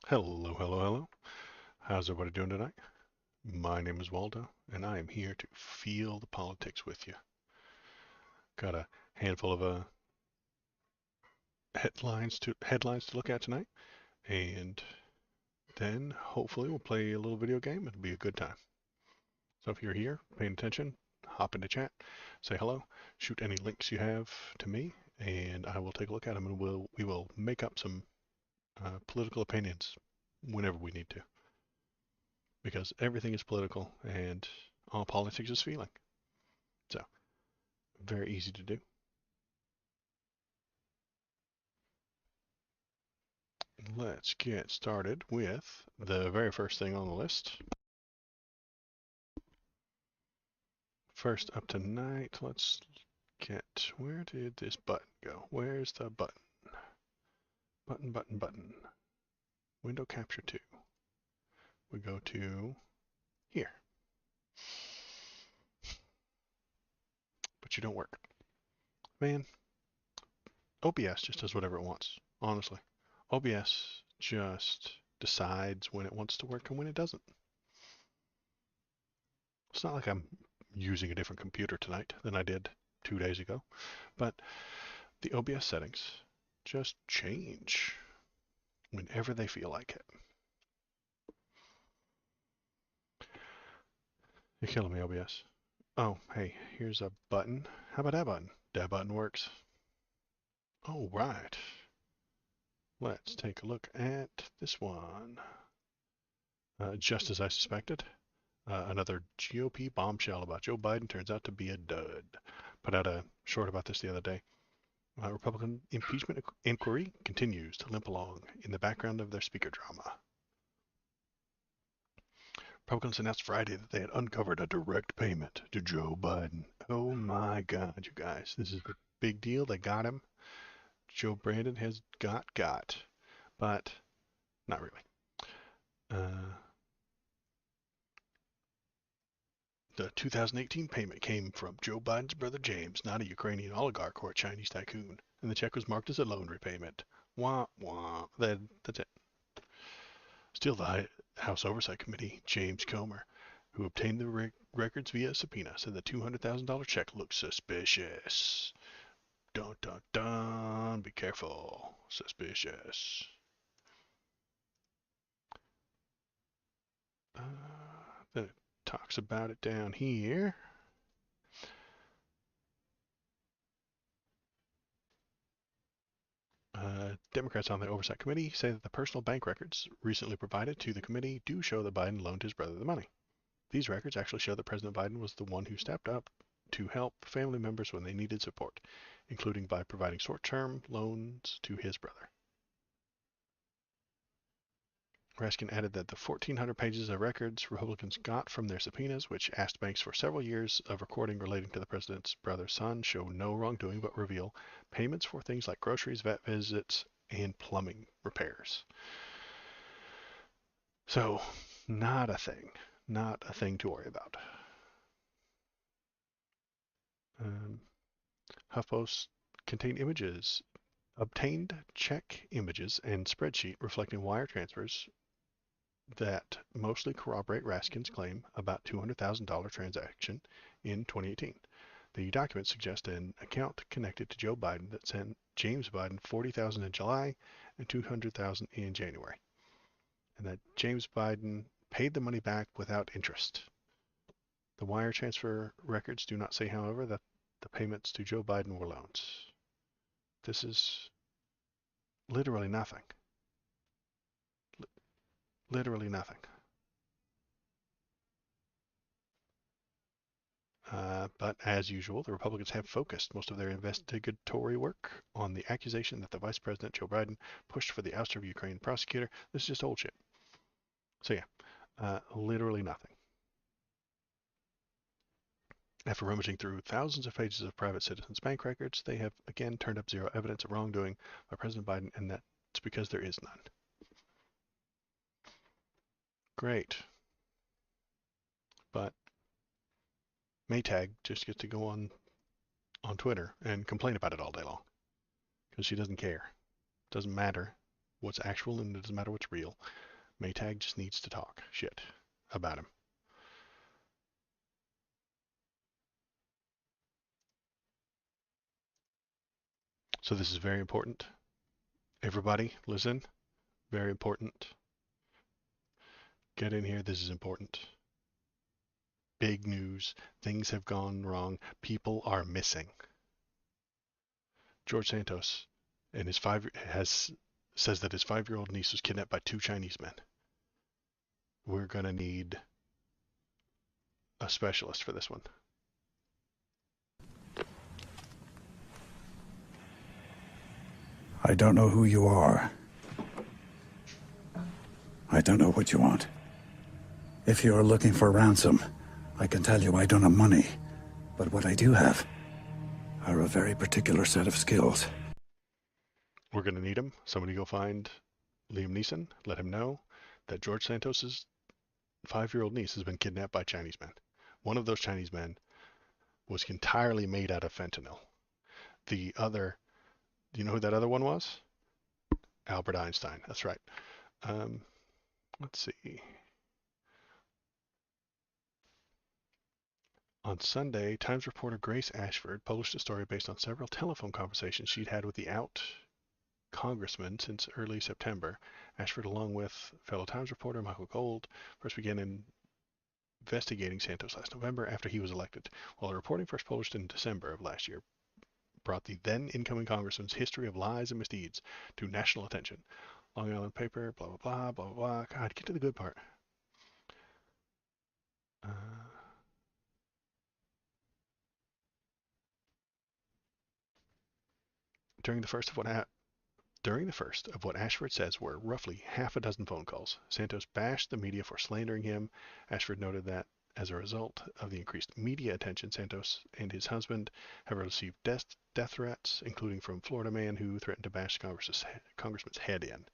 Hello, hello, hello. How's everybody doing tonight? My name is Waldo, and I am here to feel the politics with you. Got a handful of headlines to look at tonight, and then hopefully we'll play a little video game. It'll be a good time. So if you're here, paying attention, hop into chat, say hello, shoot any links you have to me, and I will take a look at them, and we will make up some political opinions whenever we need to, because everything is political, and all politics is feeling. So very easy to do. Let's get started with the very first thing on the list. First up tonight, let's get, where did this button go? Where's the button? Button, button, button. Window capture 2. We go to here. But you don't work. Man, OBS just does whatever it wants, honestly. OBS just decides when it wants to work and when it doesn't. It's not like I'm using a different computer tonight than I did 2 days ago, but the OBS settings just change whenever they feel like it. You're killing me, OBS. Oh, hey, here's a button. How about that button? That button works. Oh, right. Let's take a look at this one. Just as I suspected, another GOP bombshell about Joe Biden turns out to be a dud. Put out a short about this the other day. Republican impeachment inquiry continues to limp along in the background of their speaker drama. Republicans announced Friday that they had uncovered a direct payment to Joe Biden. Oh my God, you guys, this is a big deal. They got him. Joe Brandon has got, but not really. The 2018 payment came from Joe Biden's brother James, not a Ukrainian oligarch or a Chinese tycoon, and the check was marked as a loan repayment. Wah, wah. That's it. Still, the House Oversight Committee, James Comer, who obtained the records via subpoena, said the $200,000 check looked suspicious. Dun dun dun. Be careful. Suspicious. Then it talks about it down here. Democrats on the Oversight Committee say that the personal bank records recently provided to the committee do show that Biden loaned his brother the money. These records actually show that President Biden was the one who stepped up to help family members when they needed support, including by providing short-term loans to his brother. Raskin added that the 1,400 pages of records Republicans got from their subpoenas, which asked banks for several years of recording relating to the president's brother's son, show no wrongdoing but reveal payments for things like groceries, vet visits, and plumbing repairs. So, not a thing. Not a thing to worry about. HuffPost contained images, obtained check images and spreadsheet reflecting wire transfers that mostly corroborate Raskin's claim about $200,000 transaction in 2018. The documents suggest an account connected to Joe Biden that sent James Biden $40,000 in July and $200,000 in January, and that James Biden paid the money back without interest. The wire transfer records do not say, however, that the payments to Joe Biden were loans. This is literally nothing. Literally nothing. But as usual, the Republicans have focused most of their investigatory work on the accusation that the Vice President Joe Biden pushed for the ouster of Ukraine prosecutor. This is just old shit. So yeah, literally nothing. After rummaging through thousands of pages of private citizens' bank records, they have again turned up zero evidence of wrongdoing by President Biden, and that's because there is none. Great. But Maytag just gets to go on Twitter and complain about it all day long because she doesn't care. Doesn't matter. what's actual and it doesn't matter what's real. Maytag just needs to talk shit about him. So this is very important. Everybody, listen. Very important. Get in here. This is important. Big news. Things have gone wrong. People are missing. George Santos and his says that his 5-year-old niece was kidnapped by 2 Chinese men. We're gonna need a specialist for this one. I don't know who you are. I don't know what you want. If you're looking for ransom, I can tell you I don't have money. But what I do have are a very particular set of skills. We're gonna need him. Somebody go find Liam Neeson. Let him know that George Santos's 5-year-old niece has been kidnapped by Chinese men. One of those Chinese men was entirely made out of fentanyl. The other, do you know who that other one was? Albert Einstein. That's right. Let's see. On Sunday, Times reporter Grace Ashford published a story based on several telephone conversations she'd had with the out congressman since early September. Ashford, along with fellow Times reporter Michael Gold, first began investigating Santos last November after he was elected, while the reporting first published in December of last year brought the then incoming congressman's history of lies and misdeeds to national attention. Long Island paper, blah, blah, blah, blah, blah, blah. God, get to the good part. During the first of what Ashford says were roughly half a dozen phone calls, Santos bashed the media for slandering him. Ashford noted that as a result of the increased media attention, Santos and his husband have received death threats, including from Florida man who threatened to bash congressman's head in.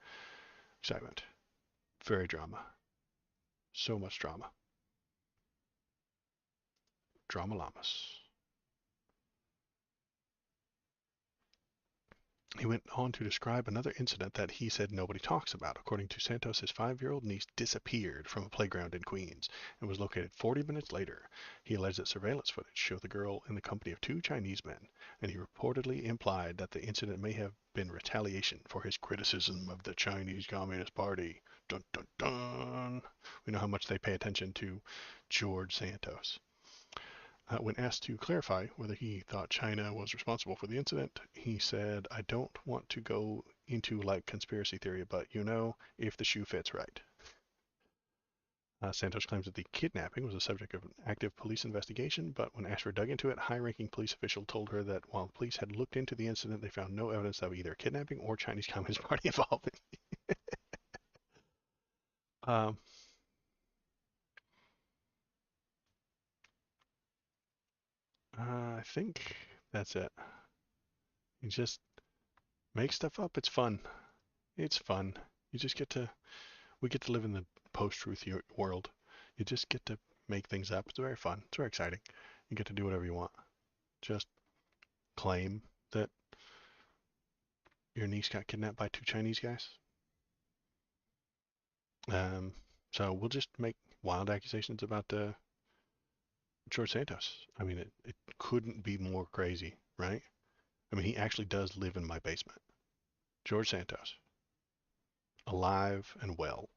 Excitement. Very drama. So much drama. Drama llamas. He went on to describe another incident that he said nobody talks about. According to Santos, his 5-year-old niece disappeared from a playground in Queens and was located 40 minutes later. He alleged that surveillance footage showed the girl in the company of 2 Chinese men, and he reportedly implied that the incident may have been retaliation for his criticism of the Chinese Communist Party. Dun dun dun. We know how much they pay attention to George Santos. When asked to clarify whether he thought China was responsible for the incident, he said, "I don't want to go into like conspiracy theory, but if the shoe fits right." Santos claims that the kidnapping was the subject of an active police investigation, but when Ashford dug into it, a high-ranking police official told her that while the police had looked into the incident, they found no evidence of either kidnapping or Chinese Communist Party involvement. I think that's it. You just make stuff up. It's fun. It's fun. You just we get to live in the post-truth world. You just get to make things up. It's very fun. It's very exciting. You get to do whatever you want. Just claim that your niece got kidnapped by 2 Chinese guys. So we'll just make wild accusations about George Santos. I mean, it couldn't be more crazy, right? I mean, he actually does live in my basement. George Santos, alive and well,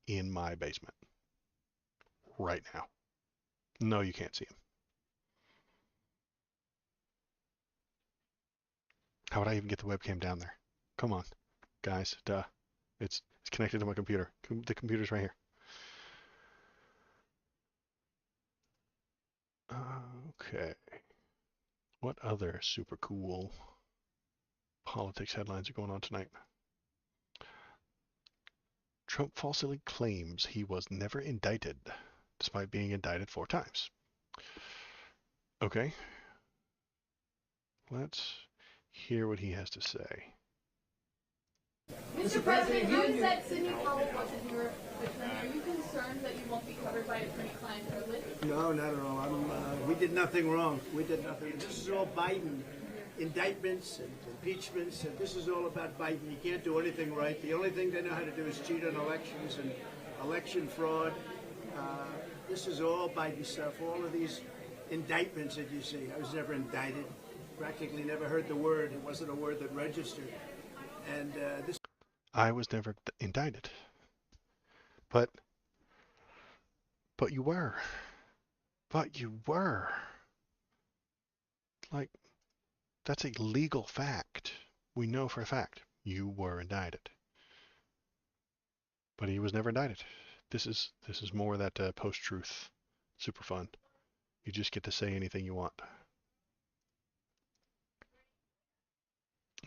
in my basement right now. No, you can't see him. How would I even get the webcam down there? Come on, guys. Duh. It's connected to my computer. The computer's right here. Okay. What other super cool politics headlines are going on tonight? Trump falsely claims he was never indicted, despite being indicted 4 times. Okay. Let's hear what he has to say. Mr. President, you said Sidney Powell wasn't your attorney. Are you concerned that you won't be covered by attorney-client privilege? No, not at all. We did nothing wrong. We did nothing. This is all Biden. indictments and impeachments, and this is all about Biden. He can't do anything right. The only thing they know how to do is cheat on elections and election fraud. This is all Biden stuff. All of these indictments that you see. I was never indicted. Practically never heard the word. It wasn't a word that registered. And this. I was never indicted. But you were. But you were. Like, that's a legal fact. We know for a fact you were indicted. But he was never indicted. This is more that post-truth, super fun. You just get to say anything you want.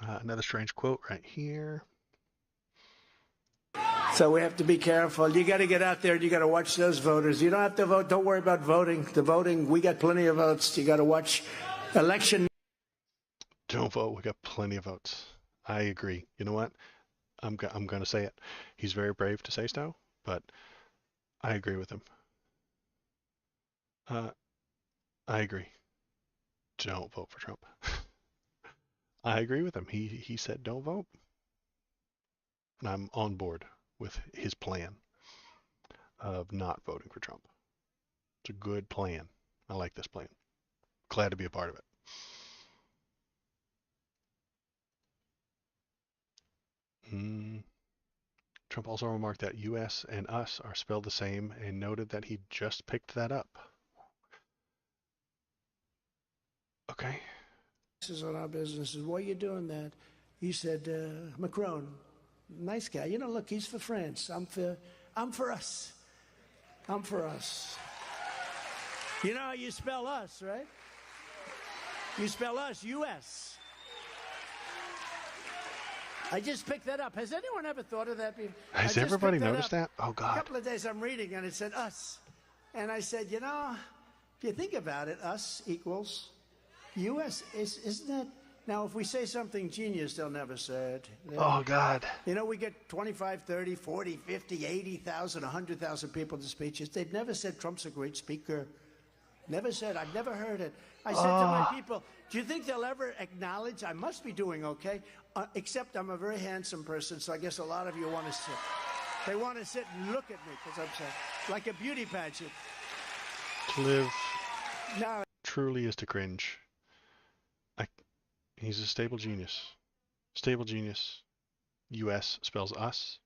Another strange quote right here. So we have to be careful. You got to get out there and you got to watch those voters. You don't have to vote. Don't worry about voting. The voting, we got plenty of votes. You got to watch election. Don't vote. We got plenty of votes. I agree. You know what? I'm going to say it. He's very brave to say so, but I agree with him. I agree. Don't vote for Trump. I agree with him. He said don't vote. And I'm on board with his plan of not voting for Trump. It's a good plan. I like this plan. Glad to be a part of it. Trump also remarked that US and us are spelled the same and noted that he just picked that up. Okay. This is on our businesses. Why are you doing that? He said, Macron, nice guy. You know, look, he's for France. I'm for us. I'm for us. You know how you spell us, right? You spell us, U.S. I just picked that up. Has anyone ever thought of that before? Has everybody noticed that? Oh, God. A couple of days I'm reading, and it said us. And I said, you know, if you think about it, us equals U.S. Isn't that? Now, if we say something genius, they'll never say it. Oh, God. You know, we get 25, 30, 40, 50, 80,000, 100,000 people to speeches. They've never said Trump's a great speaker. Never said. I've never heard it. I said to my people, do you think they'll ever acknowledge I must be doing okay? Except I'm a very handsome person, so I guess a lot of you want to sit. They want to sit and look at me because I'm so, like a beauty pageant. To live No. truly is to cringe. He's a stable genius. Stable genius. U.S. spells us.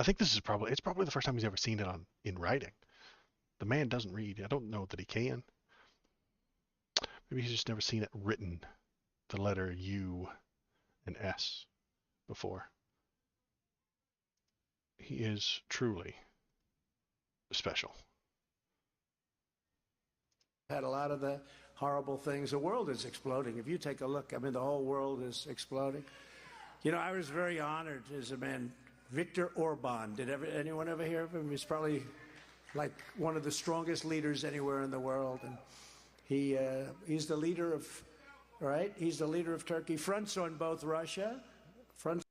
I think this is probably the first time he's ever seen it in writing. The man doesn't read. I don't know that he can. Maybe he's just never seen it written, the letter U and S, before. He is truly special. Had a lot of the horrible things. The world is exploding. If you take a look, I mean, the whole world is exploding. You know, I was very honored as a man. Viktor Orban. Did anyone ever hear of him? He's probably like one of the strongest leaders anywhere in the world, and he's the leader of, right? He's the leader of Turkey. Fronts on both Russia. Fronts.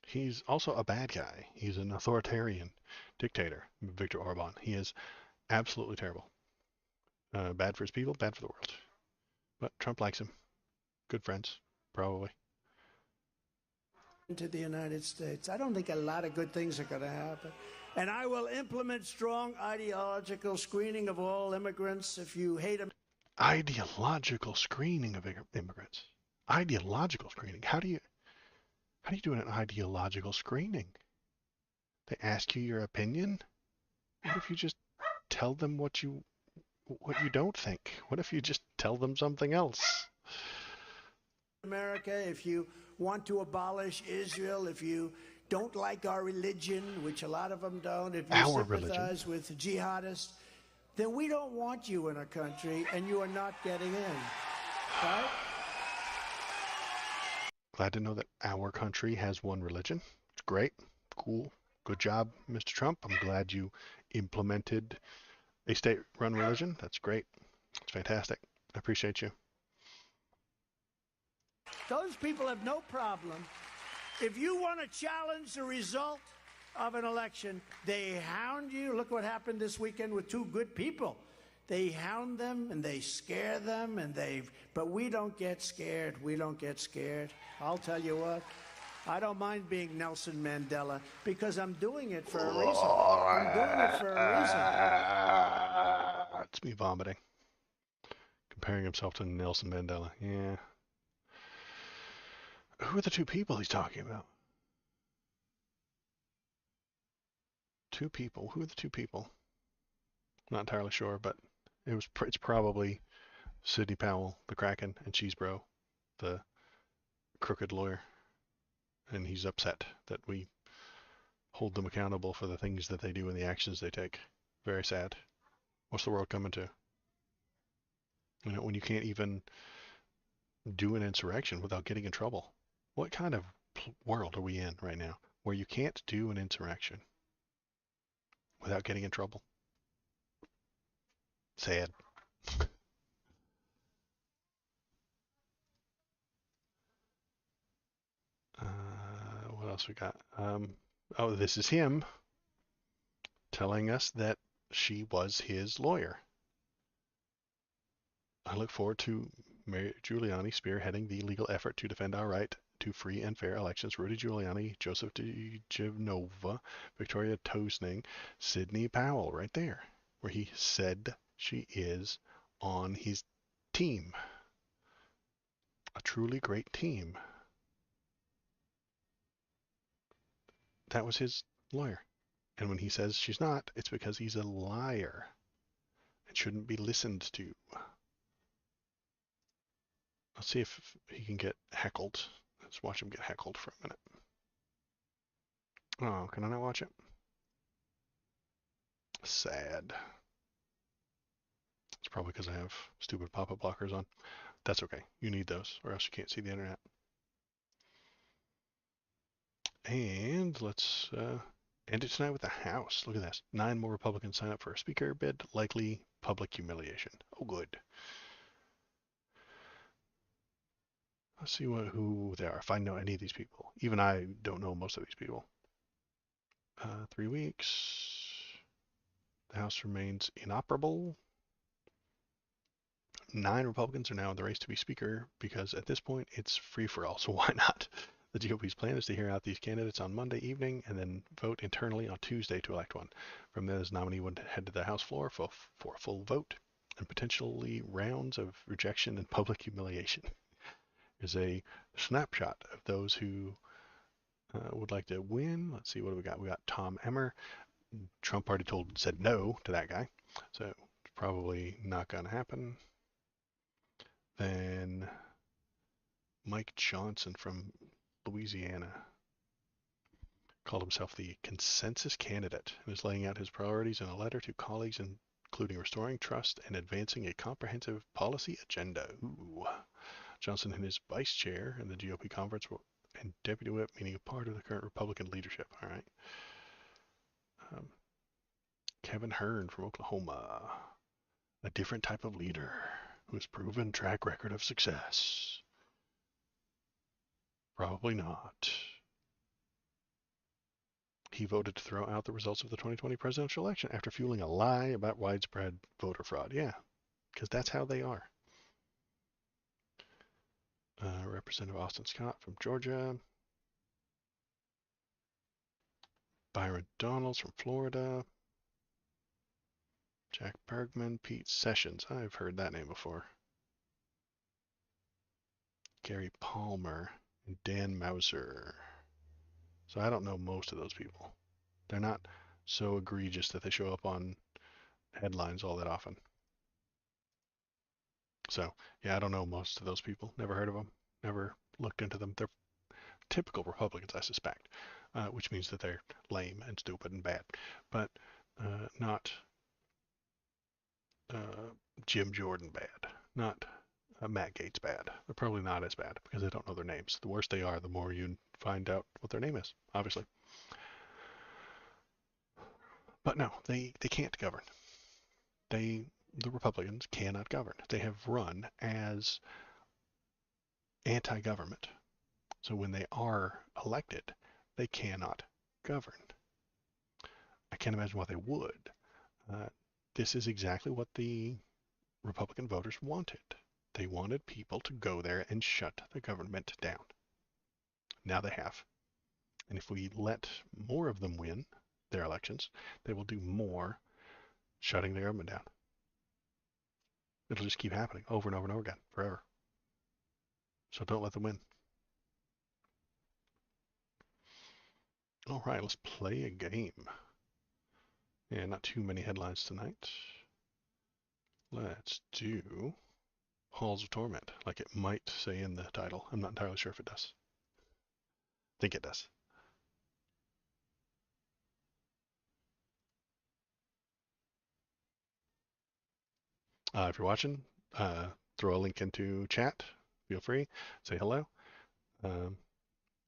He's also a bad guy. He's an authoritarian dictator, Viktor Orban. He is absolutely terrible. Bad for his people, bad for the world. But Trump likes him. Good friends, probably. To the United States. I don't think a lot of good things are going to happen. And I will implement strong ideological screening of all immigrants if you hate them. Ideological screening of immigrants. Ideological screening. How do you do an ideological screening? They ask you your opinion? What if you just tell them what you don't think? What if you just tell them something else? America, if you want to abolish Israel, if you don't like our religion, which a lot of them don't, if you sympathize with jihadists, then we don't want you in our country, and you are not getting in. Right? Glad to know that our country has one religion. It's great. Cool. Good job, Mr. Trump. I'm glad you implemented a state-run religion. That's great. It's fantastic. I appreciate you. Those people have no problem. If you want to challenge the result of an election, they hound you. Look what happened this weekend with two good people. They hound them and they scare them but we don't get scared. We don't get scared. I'll tell you what. I don't mind being Nelson Mandela because I'm doing it for a reason. I'm doing it for a reason. It's me vomiting. Comparing himself to Nelson Mandela. Yeah. Who are the two people he's talking about? Two people. Who are the two people? Not entirely sure, but it's probably Sidney Powell, the Kraken, and Cheesebro, the crooked lawyer. And he's upset that we hold them accountable for the things that they do and the actions they take. Very sad. What's the world coming to? You know, when you can't even do an insurrection without getting in trouble. What kind of world are we in right now where you can't do an insurrection without getting in trouble? Sad. What else we got? Oh, this is him telling us that she was his lawyer. I look forward to Mayor Giuliani spearheading the legal effort to defend our right to free and fair elections. Rudy Giuliani, Joseph DiGenova, Victoria Toesning, Sidney Powell, right there, where he said she is on his team. A truly great team. That was his lawyer. And when he says she's not, it's because he's a liar and shouldn't be listened to. Let's see if he can get heckled. Let's watch him get heckled for a minute. Oh, can I not watch it? Sad. It's probably because I have stupid pop-up blockers on. That's okay. You need those, or else you can't see the internet. And let's end it tonight with the House. Look at this. 9 more Republicans sign up for a speaker bid. Likely public humiliation. Oh, good. Let's see who they are. If I know any of these people. Even I don't know most of these people. 3 weeks. The House remains inoperable. 9 Republicans are now in the race to be Speaker because at this point it's free for all. So why not? The GOP's plan is to hear out these candidates on Monday evening and then vote internally on Tuesday to elect one. From there, this nominee would head to the House floor for a full vote and potentially rounds of rejection and public humiliation. Is a snapshot of those who would like to win. Let's see, what do we got? We got Tom Emmer. Trump already said no to that guy, so it's probably not going to happen. Then Mike Johnson from Louisiana called himself the consensus candidate and is laying out his priorities in a letter to colleagues, including restoring trust and advancing a comprehensive policy agenda. Ooh. Johnson and his vice chair in the GOP conference and deputy whip, meaning a part of the current Republican leadership. All right. Kevin Hern from Oklahoma, a different type of leader who has proven track record of success. Probably not. He voted to throw out the results of the 2020 presidential election after fueling a lie about widespread voter fraud. Yeah, because that's how they are. Representative Austin Scott from Georgia. Byron Donalds from Florida. Jack Bergman, Pete Sessions. I've heard that name before. Gary Palmer and Dan Mauser. So I don't know most of those people. They're not so egregious that they show up on headlines all that often. So, yeah, I don't know most of those people. Never heard of them. Never looked into them. They're typical Republicans, I suspect, which means that they're lame and stupid and bad, but not Jim Jordan bad, not Matt Gaetz bad. They're probably not as bad because I don't know their names. The worse they are, the more you find out what their name is, obviously. But no, they can't govern. The Republicans cannot govern. They have run as anti-government. So when they are elected, they cannot govern. I can't imagine why they would. This is exactly what the Republican voters wanted. They wanted people to go there and shut the government down. Now they have. And if we let more of them win their elections, they will do more shutting the government down. It'll just keep happening over and over and over again, forever. So don't let them win. All right, let's play a game. Yeah, not too many headlines tonight. Let's do Halls of Torment, like it might say in the title. I'm not entirely sure if it does. I think it does. If you're watching, throw a link into chat. Feel free. Say hello. Um,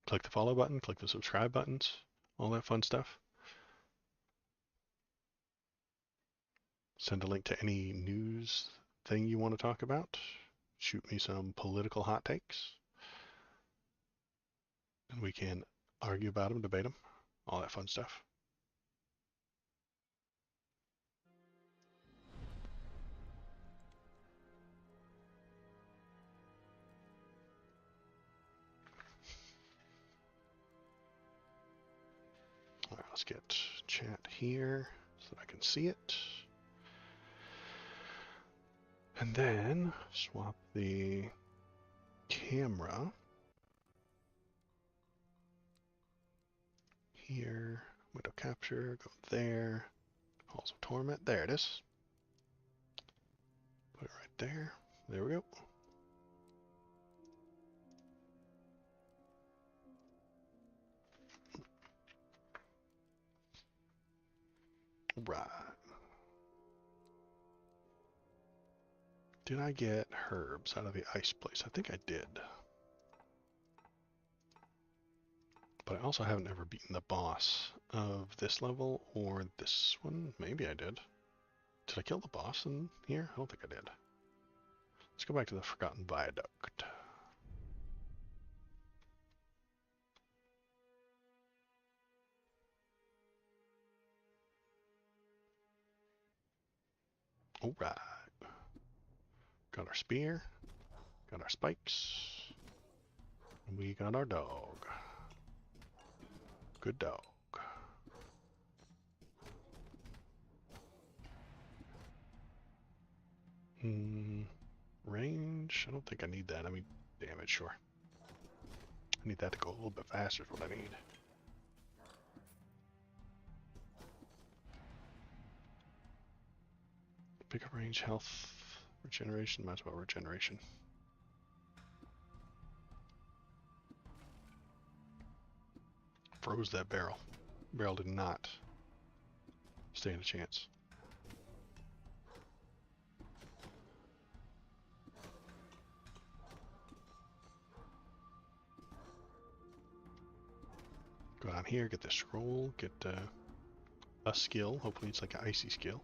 click the follow button. Click the subscribe buttons. All that fun stuff. Send a link to any news thing you want to talk about. Shoot me some political hot takes. And we can argue about them, debate them, all that fun stuff. All right, let's get chat here so that I can see it. And then swap the camera here, window capture, go there, Halls of Torment, there it is. Put it right there. There we go. Right. Did I get herbs out of the ice place? I think I did. But I also haven't ever beaten the boss of this level or this one. Maybe I did. Did I kill the boss in here? I don't think I did. Let's go back to the Forgotten Viaduct. Alright. Got our spear. Got our spikes. And we got our dog. Good dog. Range? I don't think I need that. I mean, damage, sure. I need that to go a little bit faster is what I need. Pick up range, health, regeneration. Might as well regeneration. Froze that barrel. Barrel did not stand a chance. Go down here, get the scroll, get a skill. Hopefully it's like an icy skill.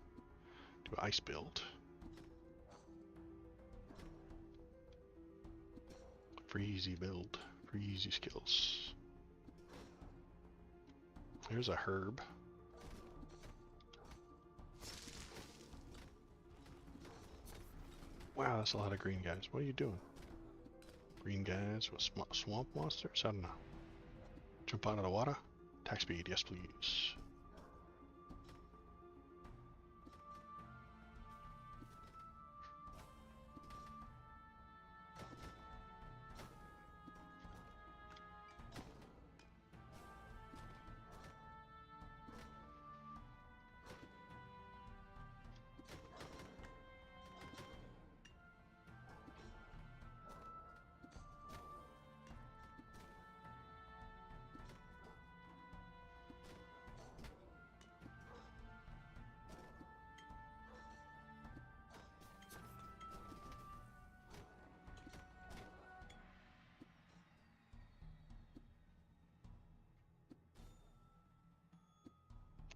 Do an ice build. Freezy build. Freezy skills. There's a herb. Wow, that's a lot of green guys. What are you doing? Green guys with swamp monsters? I don't know. Jump out of the water? Attack speed, yes please.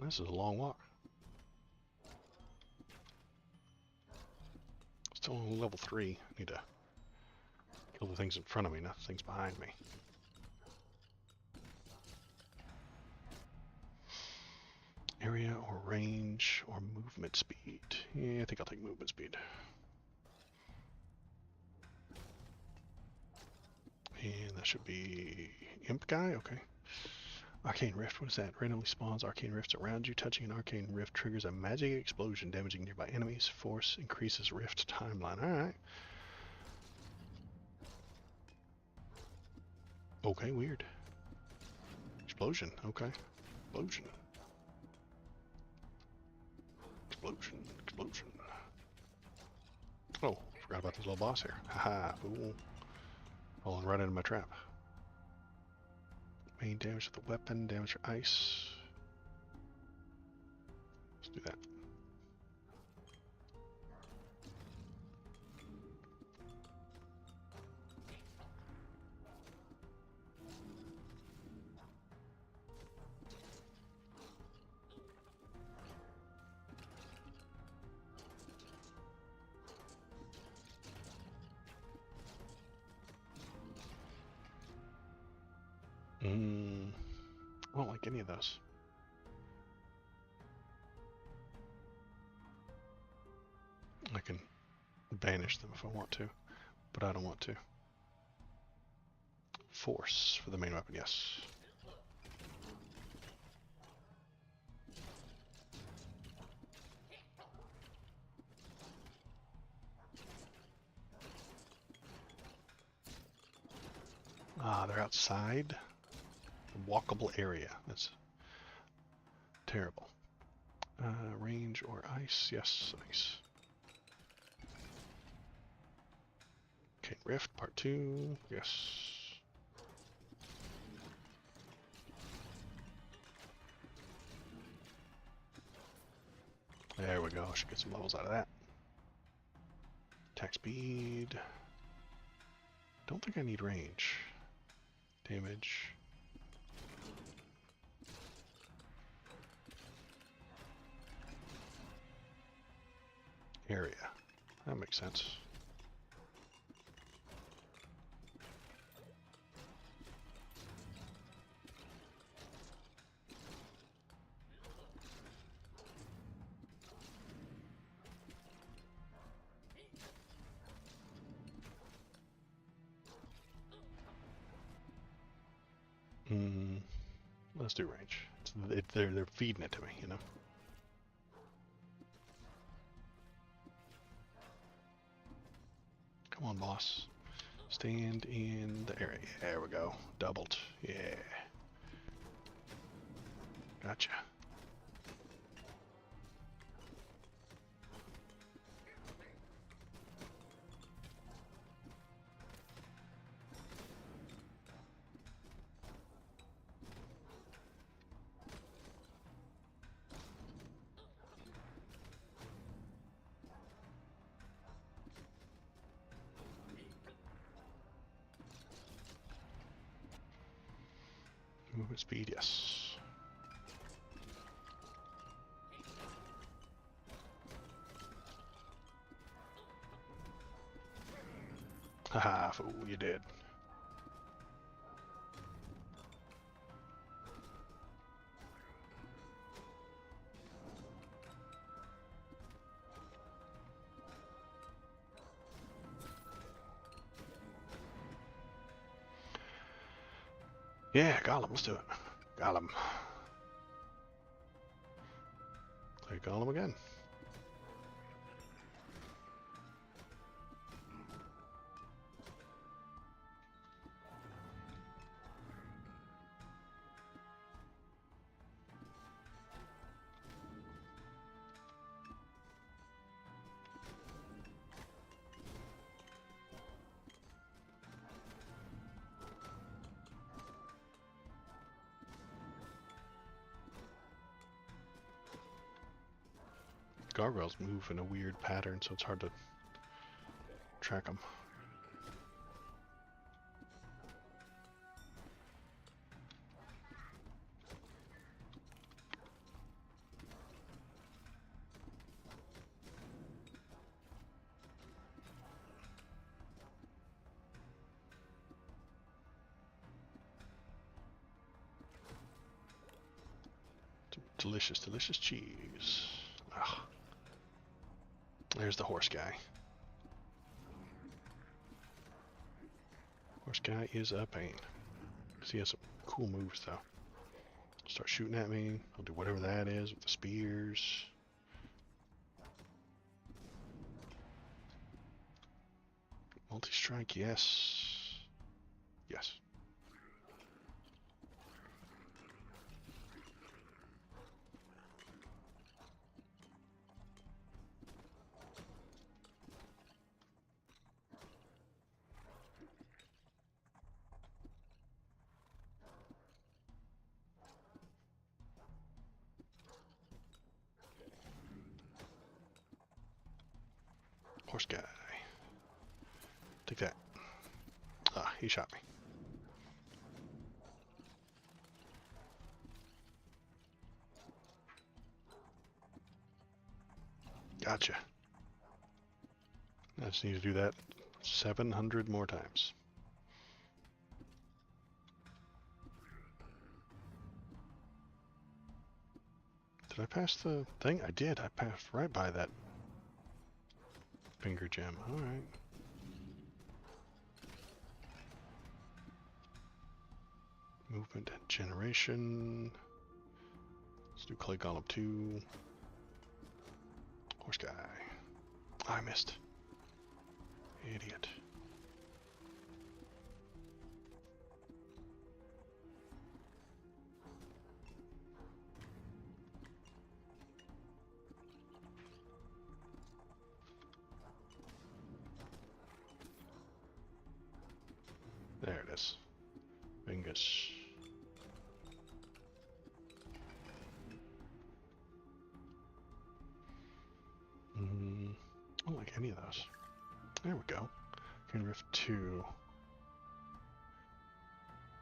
This is a long walk. Still on level 3. I need to kill the things in front of me, not the things behind me. Area or range or movement speed. Yeah, I think I'll take movement speed. That should be Imp Guy? Okay. Arcane Rift, what is that? Randomly spawns arcane rifts around you. Touching an arcane rift triggers a magic explosion, damaging nearby enemies. Force increases rift timeline. Alright. Okay, weird. Explosion, okay. Explosion. Explosion, explosion. Oh, forgot about this little boss here. Haha, fool. Falling right into my trap. Main damage with the weapon, damage for ice. Let's do that. I don't like any of those. I can banish them if I want to, but I don't want to. Force for the main weapon, yes. Ah, they're outside the walkable area. That's terrible. Range or ice? Yes, ice. Okay, Rift Part 2. Yes. There we go. Should get some levels out of that. Attack speed. Don't think I need range. Damage. Area. That makes sense. Let's do range. They're feeding it to me, you know. Come on, boss. Stand in the area. There we go. Doubled. Yeah. Gotcha. Movement speed, yes. Haha, fool, you did. Yeah, Gollum, let's do it. Gollum. Play Gollum again. Gargoyles move in a weird pattern, so it's hard to track them. Delicious, delicious cheese. Ugh. There's the horse guy. Horse guy is a pain. He has some cool moves though. Start shooting at me. I'll do whatever that is with the spears. Multi-strike, yes. Yes. Horse guy. Take that. Ah, he shot me. Gotcha. I just need to do that 700 more times. Did I pass the thing? I did. I passed right by that finger gem. Alright. Movement and generation. Let's do clay golem 2. Horse guy. I missed. Idiot. There it is. Fingers. I don't like any of those. There we go. Can rift 2.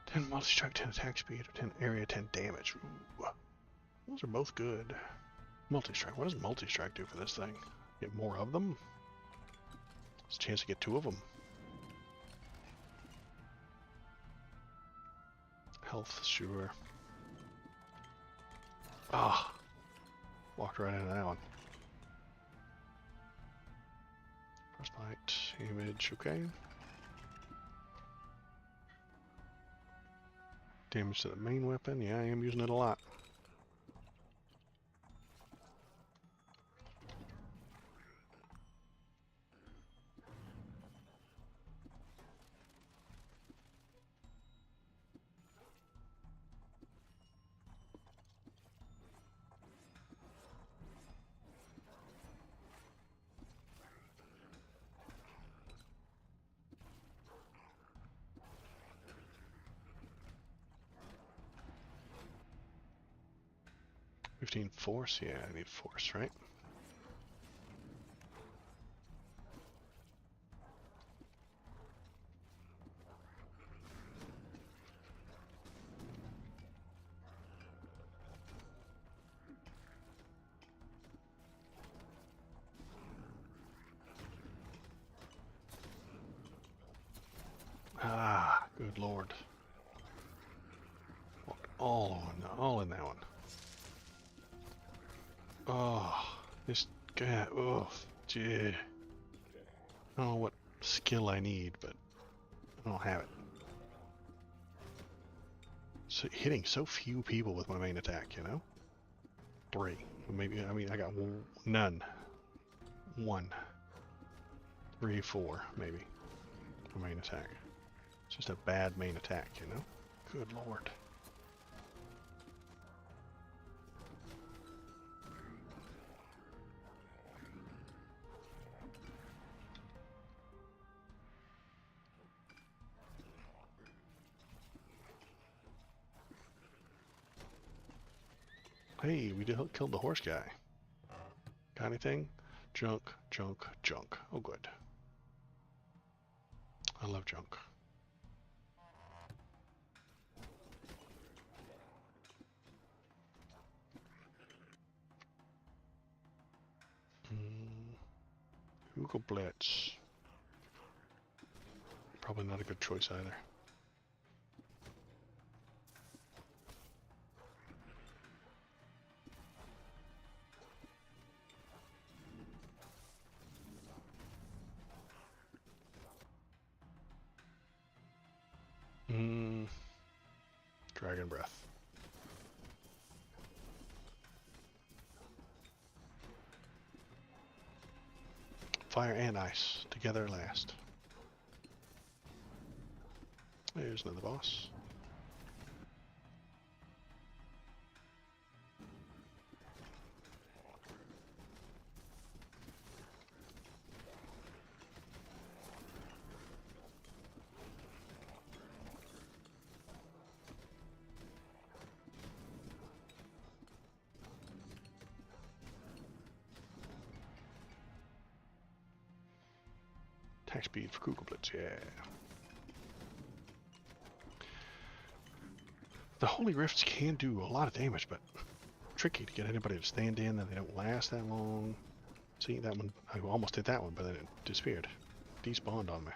10 multi-strike, 10 attack speed, 10 area, 10 damage. Ooh. Those are both good. Multi-strike. What does multi-strike do for this thing? Get more of them? There's a chance to get 2 of them. Health, sure. Ah! Walked right into that one. Frostbite, image, okay. Damage to the main weapon, yeah, I am using it a lot. Force? Yeah, I need force, right? Ah, good lord. All in that one. Oh, this guy, oh, gee. I don't know what skill I need, but I don't have it. So hitting so few people with my main attack, you know? 3. Maybe, I mean, I got none. 1. 3, 4, maybe. For main attack. It's just a bad main attack, you know? Good lord. Hey, we killed the horse guy. Got anything? Junk, junk, junk. Oh, good. I love junk. Google Blitz. Probably not a good choice either. Mm, Dragon Breath. Fire and ice together last. There's another boss. Attack speed for Kugel Blitz, yeah. The Holy Rifts can do a lot of damage, but tricky to get anybody to stand in, and they don't last that long. See, that one, I almost hit that one, but then it disappeared. Despawned on me.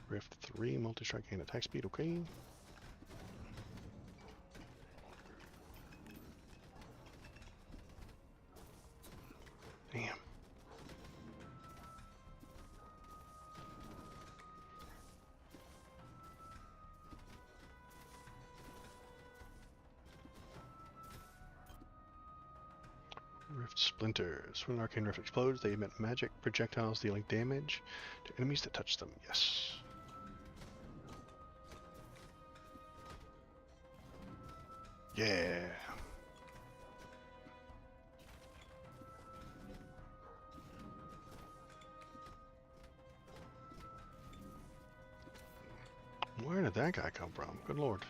Rift 3, multi-strike and attack speed, okay. Damn. Rift Splinters. When an arcane rift explodes, they emit magic projectiles dealing damage to enemies that touch them. Yes. Yeah. Where did that guy come from? Good lord.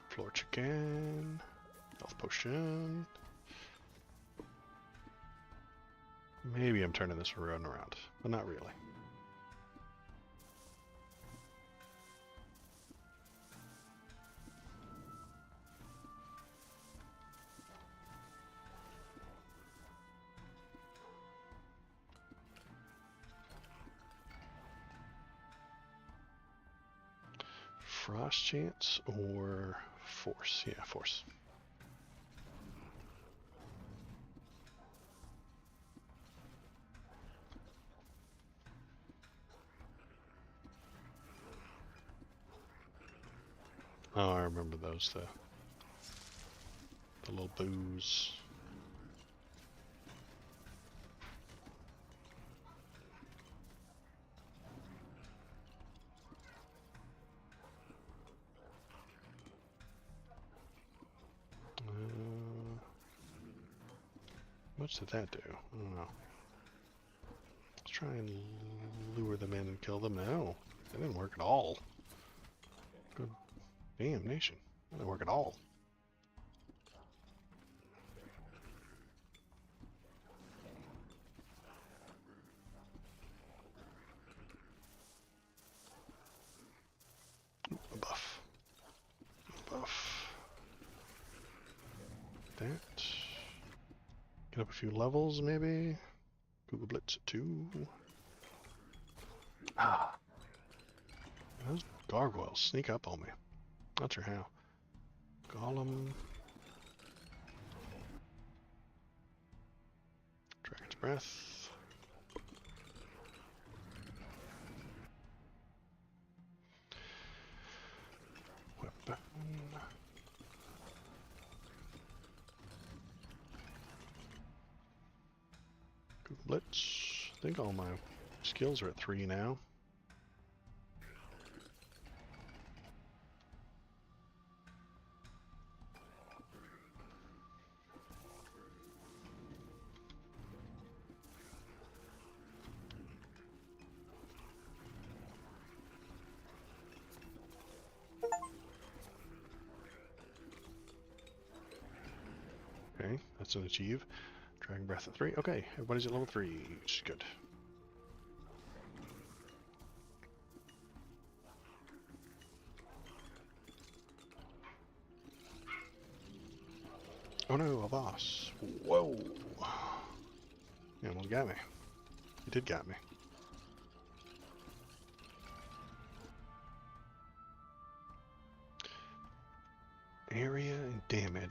Floor chicken. Health potion. Maybe I'm turning this run around, but not really. Frost chance or force? Yeah, force. Oh, I remember those, the little boos. What did that do? I don't know. Let's try and lure them in and kill them. No, that didn't work at all. Good damnation. That didn't work at all. A buff. A buff. That. Get up a few levels, maybe. Google Blitz 2. Ah. Those gargoyles sneak up on me. Not sure how. Golem. Dragon's Breath. Weapon. Google Blitz. I think all my skills are at 3 now. Okay, that's an achieve. Dragon Breath at 3. Okay, everybody's at level 3, which is good. Oh no, a boss. Whoa. You almost got me. You did got me.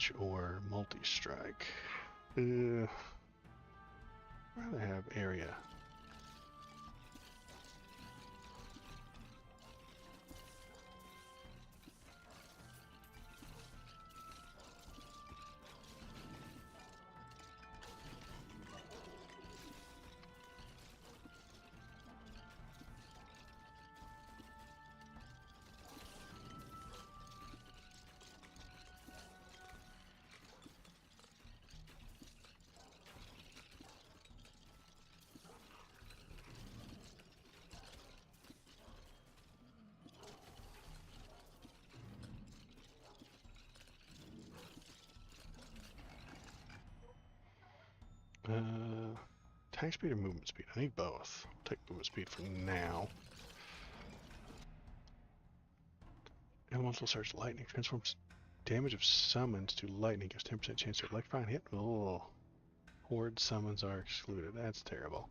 damage or multi-strike. I'd rather have area. Attack speed or movement speed? I need both. I'll take movement speed for now. Elemental Surge Lightning transforms damage of summons to lightning, gives 10% chance to electrify and hit. Oh, horde summons are excluded. That's terrible.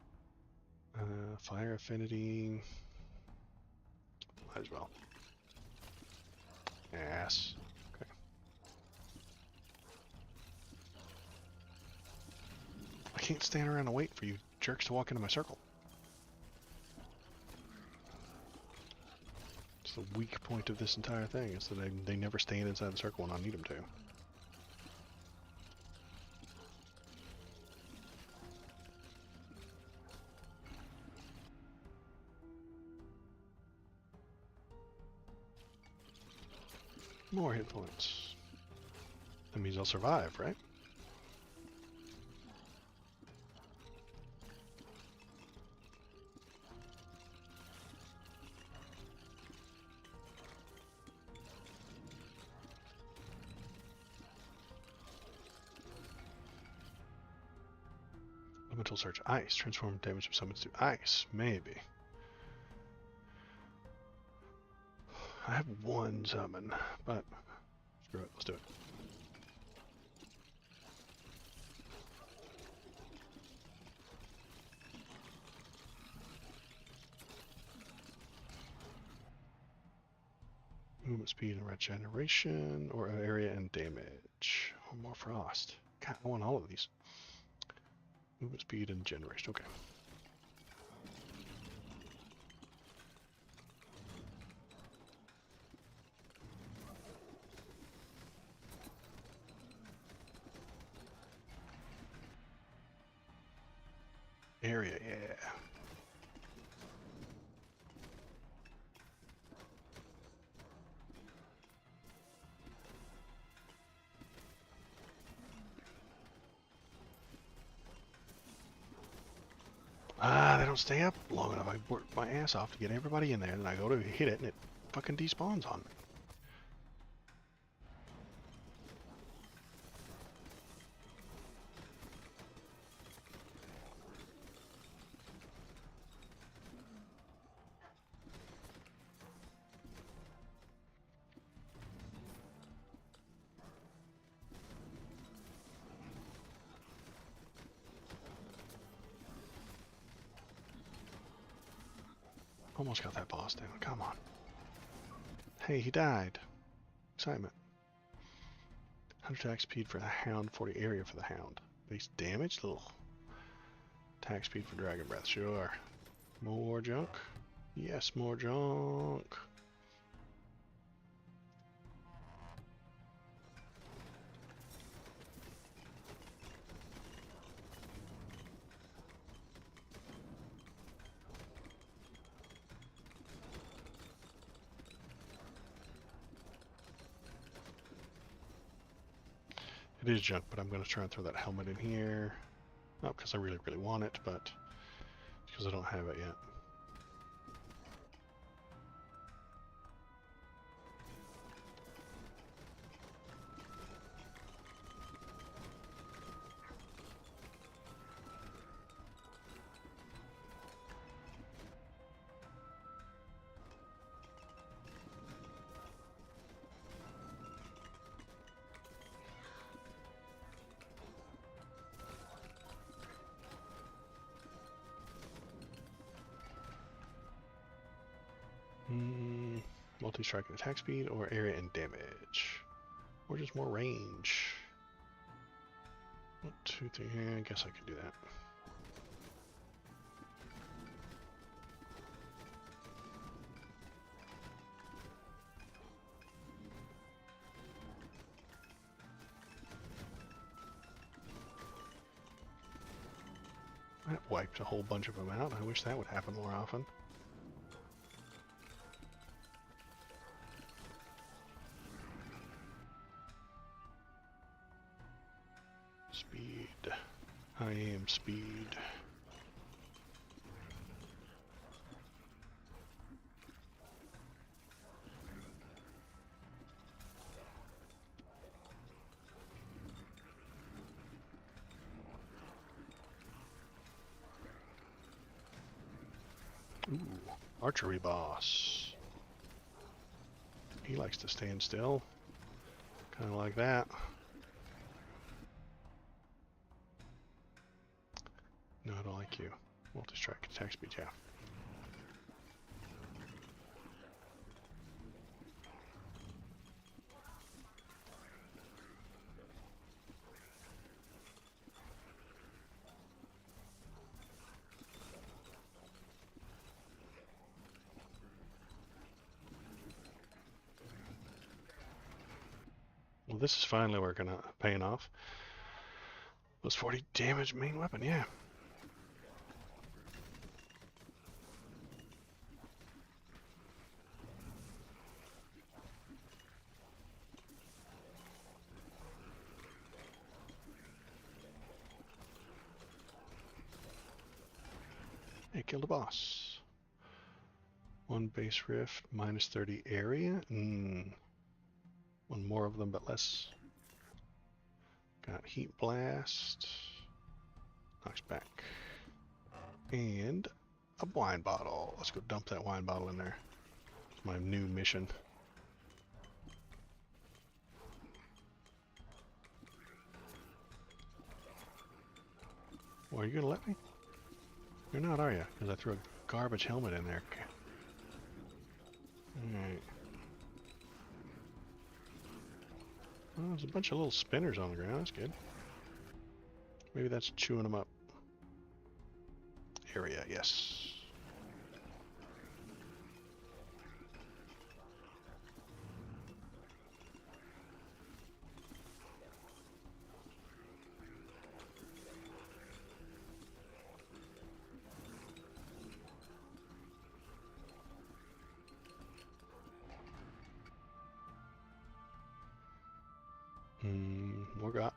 Fire affinity. Might as well. Yes. Okay. I can't stand around and wait for you jerks to walk into my circle. It's the weak point of this entire thing, is that they never stand inside the circle when I need them to. More hit points. That means I'll survive, right? Elemental Surge Ice. Transform damage of summons to ice. Maybe. I have one summon, but screw it. Let's do it. Movement speed and regeneration, or area and damage. Or more frost. God, I want all of these. Movement speed and generation. Okay. Area, yeah. They don't stay up long enough. I work my ass off to get everybody in there, and then I go to hit it, and it fucking despawns on me. Almost got that boss down. Come on. Hey, he died. Excitement. 100 attack speed for the hound, 40 area for the hound. Base damage? Little attack speed for dragon breath. Sure. More junk? Yes, more junk. It is junk, but I'm going to try and throw that helmet in here. Not because I really, really want it, but because I don't have it yet. Multi-strike and attack speed, or area and damage. Or just more range. 1, 2, 3. Yeah, I guess I could do that. That wiped a whole bunch of them out. I wish that would happen more often. Speed. I am speed. Ooh, archery boss. He likes to stand still. Kind of like that. No, I don't like you. Multi-strike attack speed, yeah. Well, this is finally paying off. Was 40 damage main weapon, yeah. Hey, killed a boss. 1 base rift, minus 30 area. One more of them, but less. Got heat blast. Knocks back. And a wine bottle. Let's go dump that wine bottle in there. It's my new mission. Well, are you gonna let me? You're not, are you? Because I threw a garbage helmet in there. Alright. Well, there's a bunch of little spinners on the ground. That's good. Maybe that's chewing them up. Area, yes.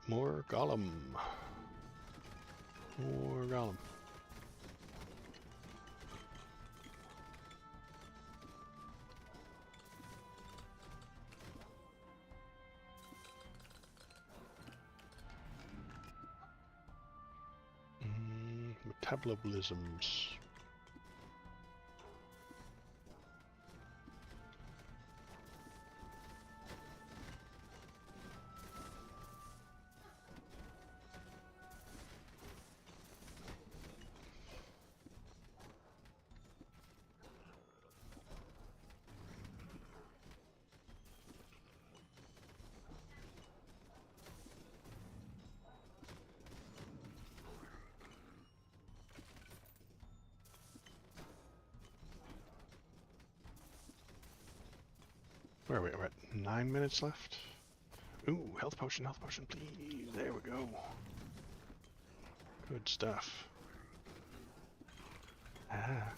More golem. More golem. Metabolisms. Where are we? We're at 9 minutes left. Ooh, health potion, please. There we go. Good stuff. Ah.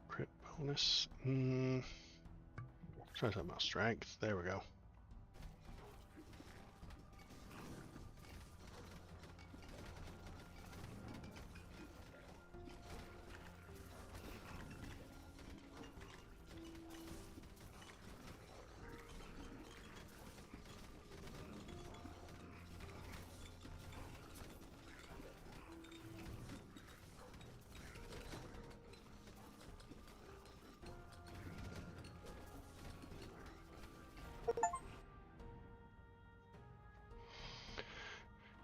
Crit bonus. Try something about strength. There we go.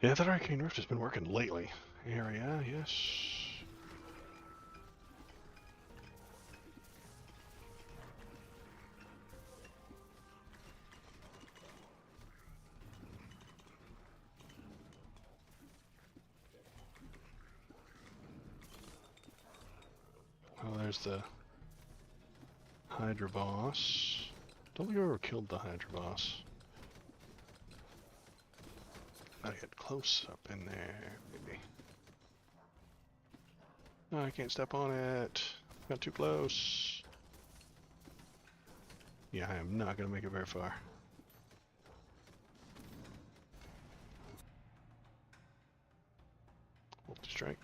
Yeah, that Arcane Rift has been working lately. Area, yes. Oh, there's the Hydra boss. Don't think I ever killed the Hydra boss. Gotta get close up in there, maybe. No, I can't step on it. Got too close. Yeah, I am not gonna make it very far. Multi-strike.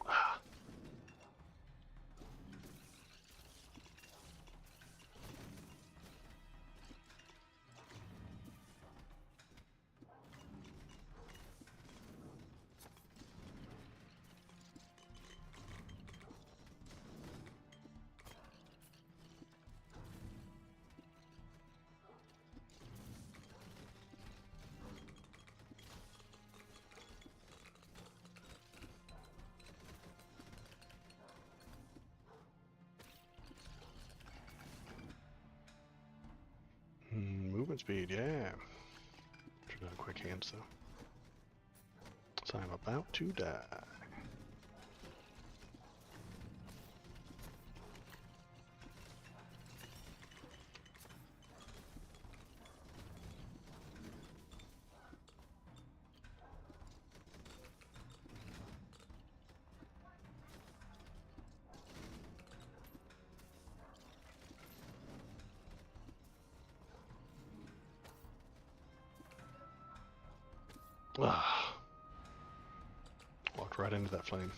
Ah. Movement speed, yeah. Should have quick hands though. So I'm about to die. Ah. Walked right into that flame.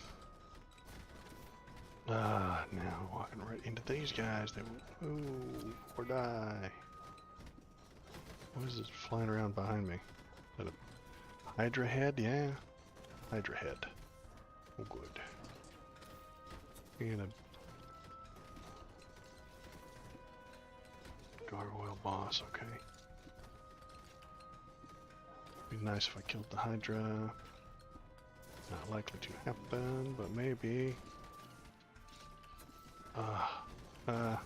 Ah, now walking right into these guys. They will move or die. What is this flying around behind me? Is that a Hydra head? Yeah. Hydra head. Oh, good. And a gargoyle boss, okay. Be nice if I killed the Hydra. Not likely to happen, but maybe. No.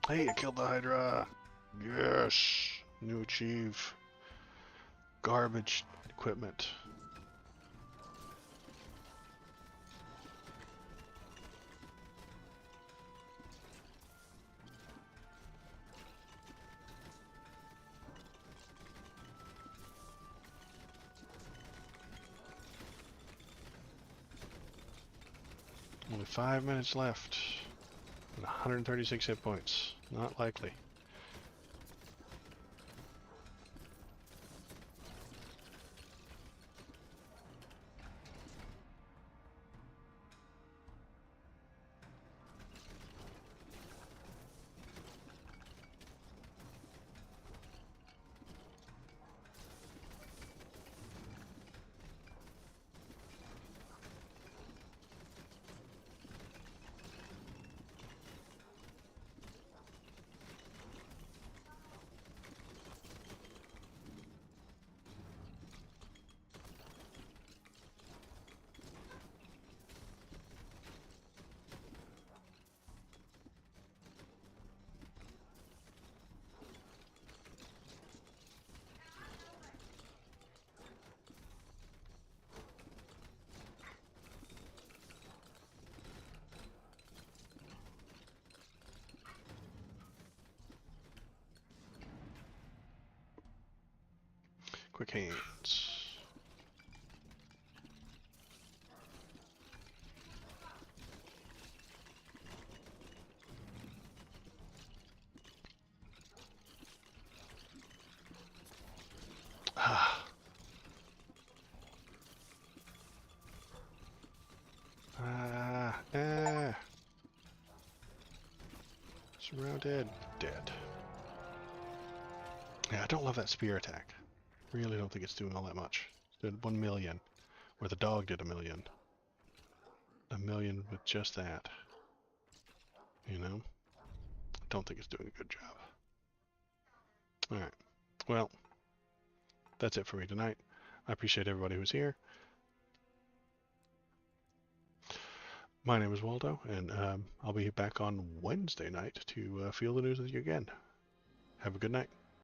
Hey, I killed the Hydra! Yes! New achieve. Garbage equipment. Only 5 minutes left. And 136 hit points. Not likely. Quick hands. Ah. Surrounded. Dead. Yeah, I don't love that spear attack. Really don't think it's doing all that much. It did 1 million. Where the dog did 1 million. 1 million with just that. You know? Don't think it's doing a good job. Alright. Well, that's it for me tonight. I appreciate everybody who's here. My name is Waldo, and I'll be back on Wednesday night to feel the news with you again. Have a good night.